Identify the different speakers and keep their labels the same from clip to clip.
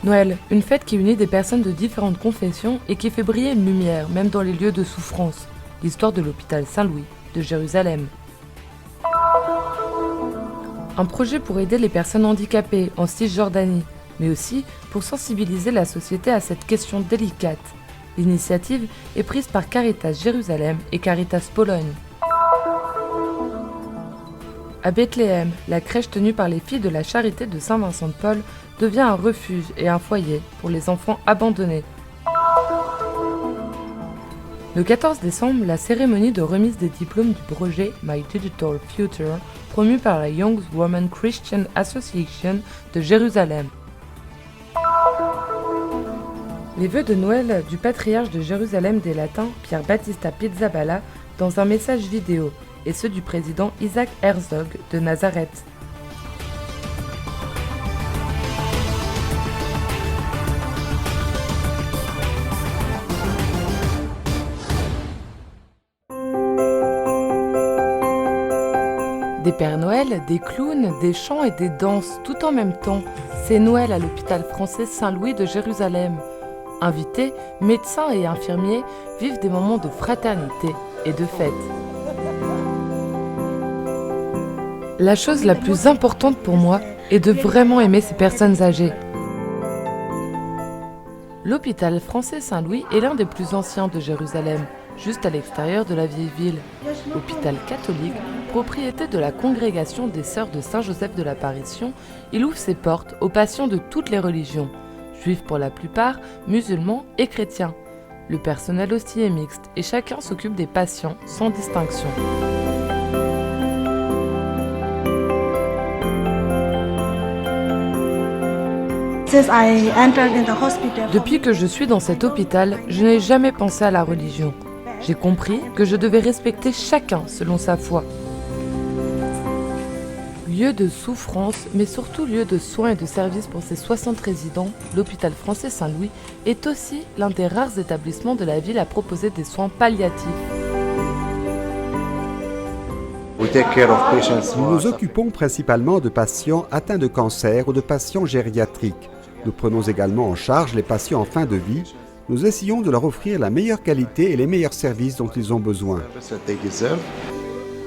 Speaker 1: Noël, une fête qui unit des personnes de différentes confessions et qui fait briller une lumière, même dans les lieux de souffrance. L'histoire de l'hôpital Saint-Louis de Jérusalem. Un projet pour aider les personnes handicapées en Cisjordanie, mais aussi pour sensibiliser la société à cette question délicate. L'initiative est prise par Caritas Jérusalem et Caritas Pologne. À Bethléem, la crèche tenue par les filles de la Charité de Saint-Vincent-de-Paul devient un refuge et un foyer pour les enfants abandonnés. Le 14 décembre, la cérémonie de remise des diplômes du projet My Digital Future, promu par la Young Women Christian Association de Jérusalem. Les vœux de Noël du patriarche de Jérusalem des Latins, Pierre Battista Pizzaballa, dans un message vidéo, et ceux du président Isaac Herzog de Nazareth. Des Pères Noël, des clowns, des chants et des danses tout en même temps. C'est Noël à l'hôpital français Saint-Louis de Jérusalem. Invités, médecins et infirmiers vivent des moments de fraternité et de fête. La chose la plus importante pour moi est de vraiment aimer ces personnes âgées. L'hôpital français Saint-Louis est l'un des plus anciens de Jérusalem, juste à l'extérieur de la vieille ville. Hôpital catholique, propriété de la congrégation des Sœurs de Saint-Joseph de l'Apparition, il ouvre ses portes aux patients de toutes les religions, juifs pour la plupart, musulmans et chrétiens. Le personnel aussi est mixte et chacun s'occupe des patients sans distinction. Depuis que je suis dans cet hôpital, je n'ai jamais pensé à la religion. J'ai compris que je devais respecter chacun selon sa foi. Lieu de souffrance, mais surtout lieu de soins et de services pour ses 60 résidents, l'hôpital français Saint-Louis est aussi l'un des rares établissements de la ville à proposer des soins palliatifs.
Speaker 2: Nous nous occupons principalement de patients atteints de cancer ou de patients gériatriques. Nous prenons également en charge les patients en fin de vie. Nous essayons de leur offrir la meilleure qualité et les meilleurs services dont ils ont besoin.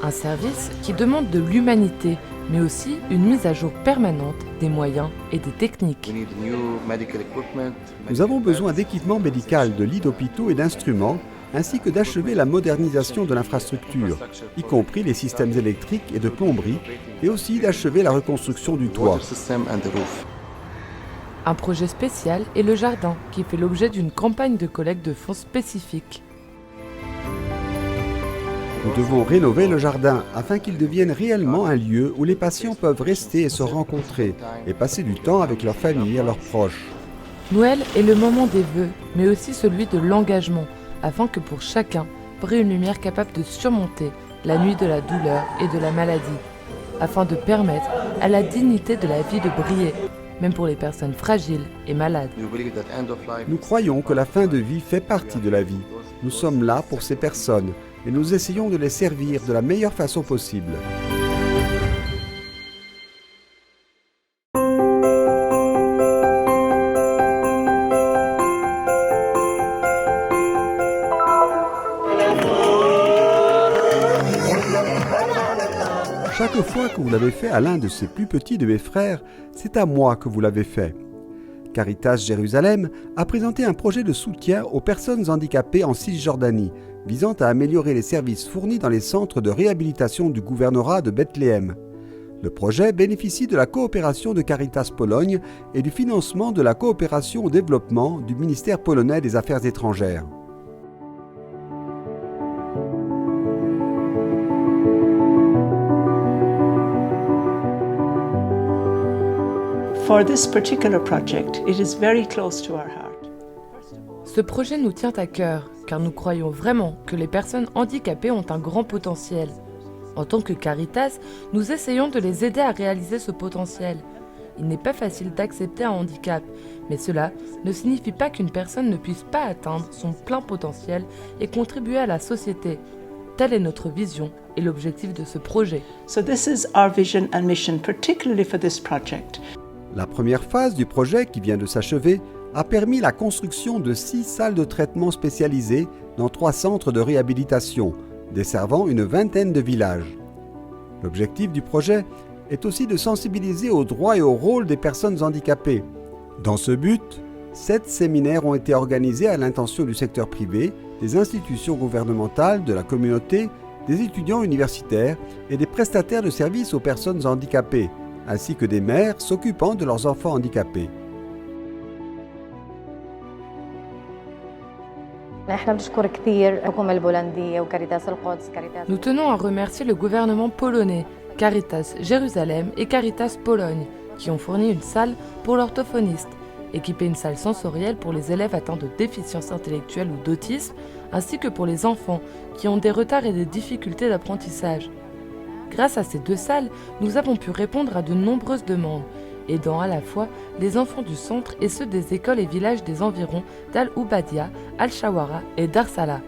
Speaker 1: Un service qui demande de l'humanité, mais aussi une mise à jour permanente des moyens et des techniques.
Speaker 2: Nous avons besoin d'équipements médicaux, de lits d'hôpitaux et d'instruments, ainsi que d'achever la modernisation de l'infrastructure, y compris les systèmes électriques et de plomberie, et aussi d'achever la reconstruction du toit.
Speaker 1: Un projet spécial est le jardin, qui fait l'objet d'une campagne de collecte de fonds spécifiques.
Speaker 2: Nous devons rénover le jardin afin qu'il devienne réellement un lieu où les patients peuvent rester et se rencontrer et passer du temps avec leur famille et leurs proches.
Speaker 1: Noël est le moment des vœux, mais aussi celui de l'engagement, afin que pour chacun brille une lumière capable de surmonter la nuit de la douleur et de la maladie, afin de permettre à la dignité de la vie de briller, même pour les personnes fragiles et malades.
Speaker 2: Nous croyons que la fin de vie fait partie de la vie. Nous sommes là pour ces personnes et nous essayons de les servir de la meilleure façon possible. Chaque fois que vous l'avez fait à l'un de ces plus petits de mes frères, c'est à moi que vous l'avez fait. Caritas Jérusalem a présenté un projet de soutien aux personnes handicapées en Cisjordanie, visant à améliorer les services fournis dans les centres de réhabilitation du gouvernorat de Bethléem. Le projet bénéficie de la coopération de Caritas Pologne et du financement de la coopération au développement du ministère polonais des Affaires étrangères.
Speaker 3: For this particular project, it is very close to our heart.
Speaker 1: Ce projet nous tient à cœur, car nous croyons vraiment que les personnes handicapées ont un grand potentiel. En tant que Caritas, nous essayons de les aider à réaliser ce potentiel. Il n'est pas facile d'accepter un handicap, mais cela ne signifie pas qu'une personne ne puisse pas atteindre son plein potentiel et contribuer à la société. Telle est notre vision et l'objectif de ce projet.
Speaker 3: So this is our vision and mission, particularly for this project.
Speaker 2: La première phase du projet, qui vient de s'achever, a permis la construction de 6 salles de traitement spécialisées dans 3 centres de réhabilitation, desservant une vingtaine de villages. L'objectif du projet est aussi de sensibiliser aux droits et au rôle des personnes handicapées. Dans ce but, 7 séminaires ont été organisés à l'intention du secteur privé, des institutions gouvernementales, de la communauté, des étudiants universitaires et des prestataires de services aux personnes handicapées, ainsi que des mères s'occupant de leurs enfants handicapés.
Speaker 1: Nous tenons à remercier le gouvernement polonais, Caritas Jérusalem et Caritas Pologne, qui ont fourni une salle pour l'orthophoniste, équipé une salle sensorielle pour les élèves atteints de déficience intellectuelle ou d'autisme, ainsi que pour les enfants qui ont des retards et des difficultés d'apprentissage. Grâce à ces 2 salles, nous avons pu répondre à de nombreuses demandes, aidant à la fois les enfants du centre et ceux des écoles et villages des environs d'Al-Oubadia, Al-Shawara et Dar Salah.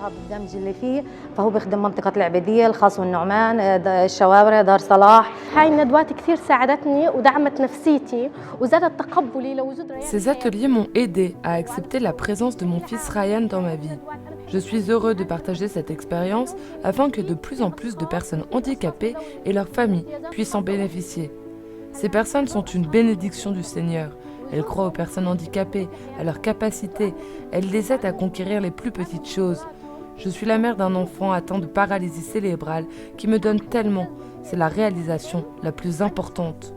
Speaker 4: بالدمج اللي فيه فهو بيخدم منطقة العبيدية الخاص والنعمان الشوارع دار صلاح. هاي الندوات كثير ساعدتني ودعمت نفسيتي وزادت تقبلي لوجود ريان.
Speaker 1: Ces ateliers m'ont aidé à accepter la présence de mon fils Ryan dans ma vie. Je suis heureux de partager cette expérience afin que de plus en plus de personnes handicapées et leurs familles puissent en bénéficier. Ces personnes sont une bénédiction du Seigneur. Elles croient aux personnes handicapées, à leurs capacités. Elles les aident à conquérir les plus petites choses. Je suis la mère d'un enfant atteint de paralysie cérébrale qui me donne tellement. C'est la réalisation la plus importante.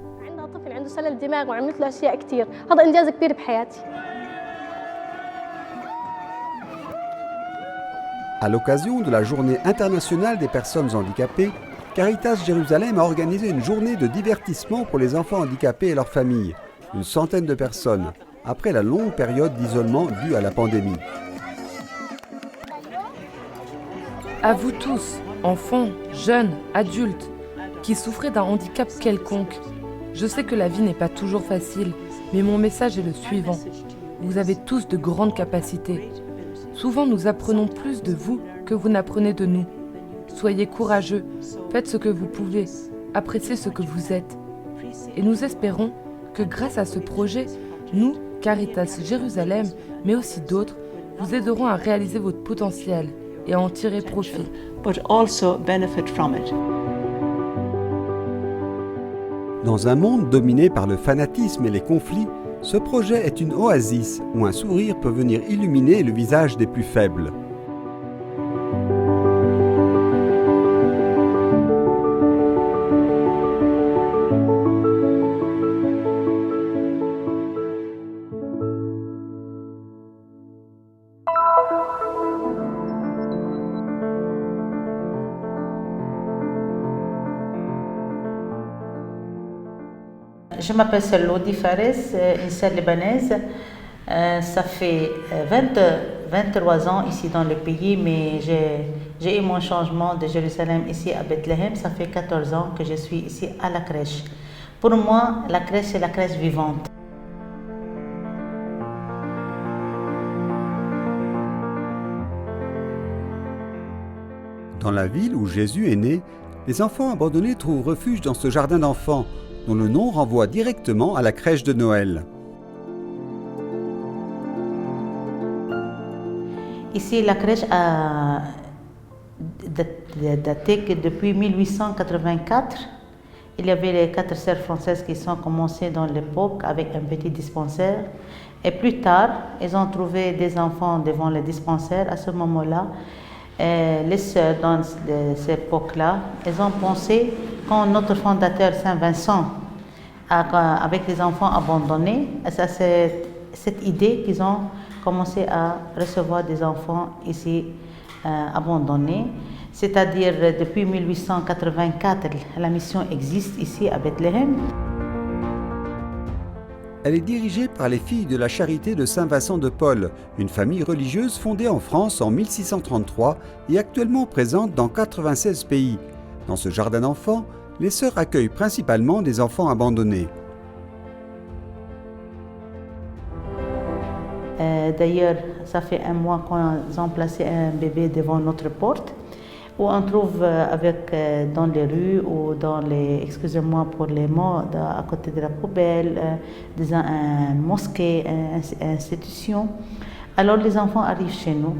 Speaker 2: À l'occasion de la Journée internationale des personnes handicapées, Caritas Jérusalem a organisé une journée de divertissement pour les enfants handicapés et leurs familles, une centaine de personnes, après la longue période d'isolement due à la pandémie.
Speaker 1: À vous tous, enfants, jeunes, adultes, qui souffrez d'un handicap quelconque, je sais que la vie n'est pas toujours facile, mais mon message est le suivant. Vous avez tous de grandes capacités. Souvent, nous apprenons plus de vous que vous n'apprenez de nous. Soyez courageux, faites ce que vous pouvez, appréciez ce que vous êtes. Et nous espérons que grâce à ce projet, nous, Caritas Jérusalem, mais aussi d'autres, vous aiderons à réaliser votre potentiel et à en tirer profit.
Speaker 3: But also benefit from it.
Speaker 2: Dans un monde dominé par le fanatisme et les conflits, ce projet est une oasis où un sourire peut venir illuminer le visage des plus faibles.
Speaker 5: Je m'appelle Lodi Fares, une sœur libanaise. Ça fait 23 ans ici dans le pays, mais j'ai eu mon changement de Jérusalem ici à Bethléem. Ça fait 14 ans que je suis ici à la crèche. Pour moi, la crèche, c'est la crèche vivante.
Speaker 2: Dans la ville où Jésus est né, les enfants abandonnés trouvent refuge dans ce jardin d'enfants, dont le nom renvoie directement à la crèche de Noël.
Speaker 5: Ici, la crèche a daté que depuis 1884. Il y avait les 4 sœurs françaises qui sont commencées dans l'époque avec un petit dispensaire. Et plus tard, ils ont trouvé des enfants devant le dispensaire. À ce moment-là, les sœurs dans cette époque-là, elles ont pensé quand notre fondateur Saint-Vincent, avec les enfants abandonnés, c'est cette idée qu'ils ont commencé à recevoir des enfants ici abandonnés. C'est-à-dire depuis 1884, la mission existe ici à Bethléem.
Speaker 2: Elle est dirigée par les filles de la Charité de Saint-Vincent de Paul, une famille religieuse fondée en France en 1633 et actuellement présente dans 96 pays. Dans ce jardin d'enfants, les sœurs accueillent principalement des enfants abandonnés.
Speaker 5: D'ailleurs, ça fait un mois qu'ils ont placé un bébé devant notre porte. où on trouve dans les rues ou dans les, excusez-moi pour les mots, à côté de la poubelle, une mosquée, une institution. Alors les enfants arrivent chez nous.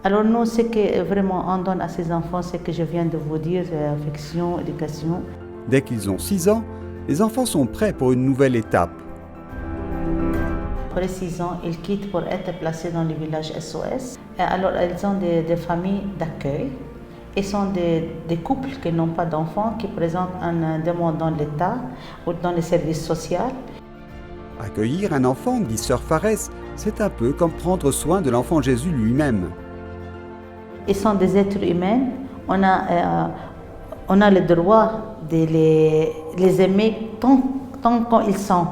Speaker 5: Alors nous, ce que vraiment on donne à ces enfants, c'est que je viens de vous dire, affection, éducation.
Speaker 2: Dès qu'ils ont 6 ans, les enfants sont prêts pour une nouvelle étape.
Speaker 5: Après 6 ans, ils quittent pour être placés dans les villages SOS. Et alors ils ont des familles d'accueil. Ils sont des couples qui n'ont pas d'enfants, qui présentent une demande dans l'État ou dans les services sociaux.
Speaker 2: Accueillir un enfant, dit Sœur Fares, c'est un peu comme prendre soin de l'enfant Jésus lui-même.
Speaker 5: Ils sont des êtres humains. On a le droit de les aimer tant qu'ils sont.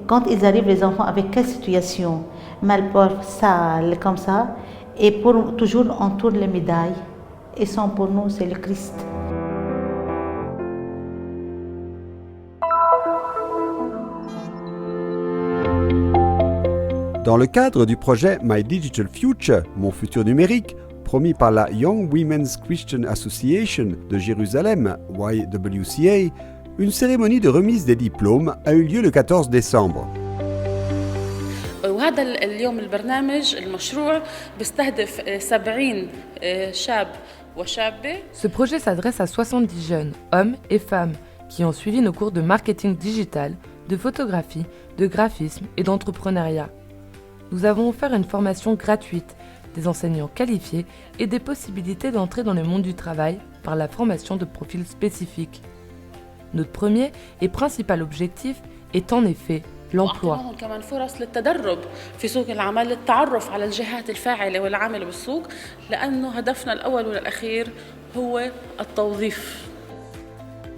Speaker 5: Quand ils arrivent, les enfants, avec quelle situation? Mal pauvres, sales, comme ça. Et pour toujours, on tourne les médailles. Et sont pour nous, c'est le Christ.
Speaker 2: Dans le cadre du projet My Digital Future, Mon futur numérique, promis par la Young Women's Christian Association de Jérusalem, YWCA, une cérémonie de remise des diplômes a eu lieu le 14 décembre.
Speaker 6: وهذا اليوم البرنامج المشروع بيستهدف 70 شاب وشابة.
Speaker 1: Ce projet s'adresse à 70 jeunes, hommes et femmes, qui ont suivi nos cours de marketing digital, de photographie, de graphisme et d'entrepreneuriat. Nous avons offert une formation gratuite, des enseignants qualifiés et des possibilités d'entrer dans le monde du travail par la formation de profils spécifiques. Notre premier et principal objectif est en effet l'emploi.
Speaker 6: وأعطيناهم كمان فرص للتدرب في سوق العمل للتعرف على الجهات الفاعلة والعاملة بالسوق لأنه هدفنا الأول والأخير هو التوظيف.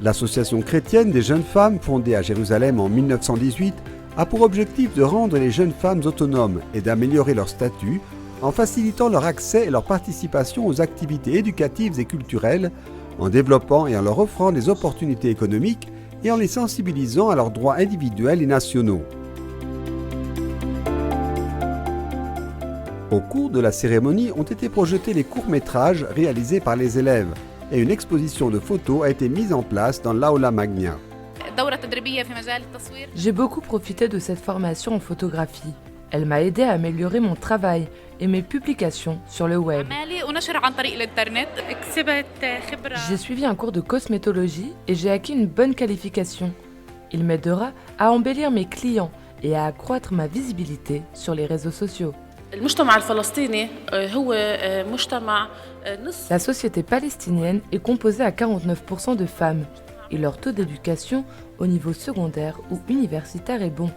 Speaker 2: L'association chrétienne des jeunes femmes, fondée à Jérusalem en 1918, a pour objectif de rendre les jeunes femmes autonomes et d'améliorer leur statut en facilitant leur accès et leur participation aux activités éducatives et culturelles, en développant et en leur offrant des opportunités économiques et en les sensibilisant à leurs droits individuels et nationaux. Au cours de la cérémonie ont été projetés les courts-métrages réalisés par les élèves et une exposition de photos a été mise en place dans l'Aula Magna.
Speaker 1: J'ai beaucoup profité de cette formation en photographie. Elle m'a aidé à améliorer mon travail et mes publications sur le web. J'ai suivi un cours de cosmétologie et j'ai acquis une bonne qualification. Il m'aidera à embellir mes clients et à accroître ma visibilité sur les réseaux sociaux. La société palestinienne est composée à 49% de femmes et leur taux d'éducation au niveau secondaire ou universitaire est bon.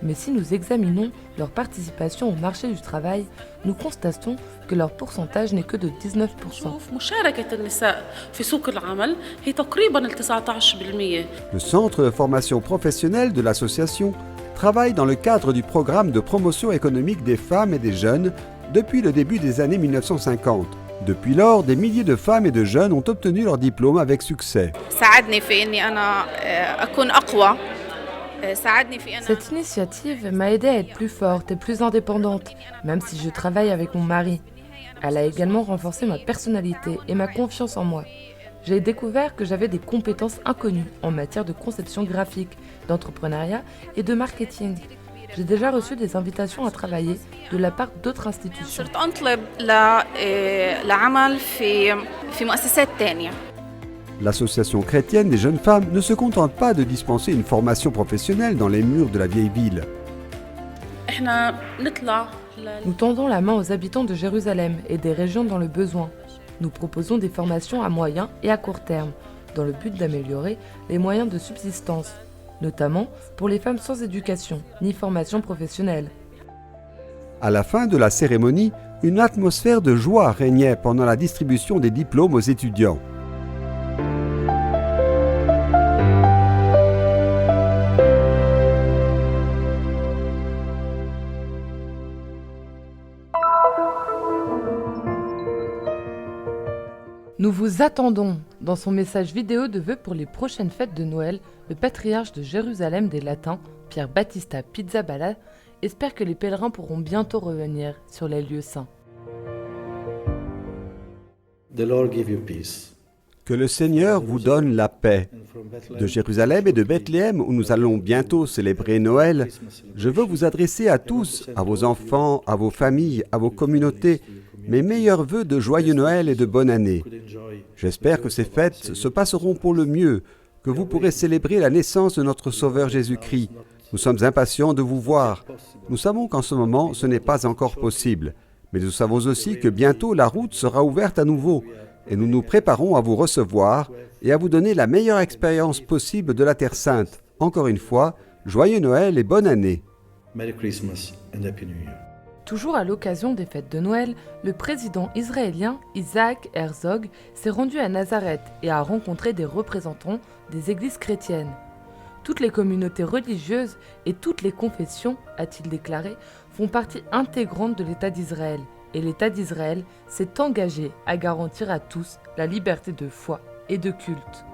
Speaker 1: Mais si nous examinons leur participation au marché du travail, nous constatons que leur pourcentage n'est que de 19%.
Speaker 2: Le centre de formation professionnelle de l'association travaille dans le cadre du programme de promotion économique des femmes et des jeunes depuis le début des années 1950. Depuis lors, des milliers de femmes et de jeunes ont obtenu leur diplôme avec succès.
Speaker 1: Cette initiative m'a aidée à être plus forte et plus indépendante, même si je travaille avec mon mari. Elle a également renforcé ma personnalité et ma confiance en moi. J'ai découvert que j'avais des compétences inconnues en matière de conception graphique, d'entrepreneuriat et de marketing. J'ai déjà reçu des invitations à travailler de la part d'autres institutions.
Speaker 2: L'association chrétienne des jeunes femmes ne se contente pas de dispenser une formation professionnelle dans les murs de la vieille ville.
Speaker 1: Nous tendons la main aux habitants de Jérusalem et des régions dans le besoin. Nous proposons des formations à moyen et à court terme, dans le but d'améliorer les moyens de subsistance, notamment pour les femmes sans éducation ni formation professionnelle.
Speaker 2: À la fin de la cérémonie, une atmosphère de joie régnait pendant la distribution des diplômes aux étudiants.
Speaker 1: Nous vous attendons. Dans son message vidéo de vœux pour les prochaines fêtes de Noël, le patriarche de Jérusalem des Latins, Pierre Battista Pizzaballa, espère que les pèlerins pourront bientôt revenir sur les lieux saints.
Speaker 7: The Lord give you peace.
Speaker 2: Que le Seigneur vous donne la paix. De Jérusalem et de Bethléem, où nous allons bientôt célébrer Noël, je veux vous adresser à tous, à vos enfants, à vos familles, à vos communautés, mes meilleurs vœux de joyeux Noël et de bonne année. J'espère que ces fêtes se passeront pour le mieux, que vous pourrez célébrer la naissance de notre Sauveur Jésus-Christ. Nous sommes impatients de vous voir. Nous savons qu'en ce moment, ce n'est pas encore possible. Mais nous savons aussi que bientôt la route sera ouverte à nouveau. Et nous nous préparons à vous recevoir et à vous donner la meilleure expérience possible de la Terre Sainte. Encore une fois, joyeux Noël et bonne année.
Speaker 7: Merry Christmas and Happy New Year.
Speaker 1: Toujours à l'occasion des fêtes de Noël, le président israélien Isaac Herzog s'est rendu à Nazareth et a rencontré des représentants des églises chrétiennes. Toutes les communautés religieuses et toutes les confessions, a-t-il déclaré, font partie intégrante de l'État d'Israël. Et l'État d'Israël s'est engagé à garantir à tous la liberté de foi et de culte.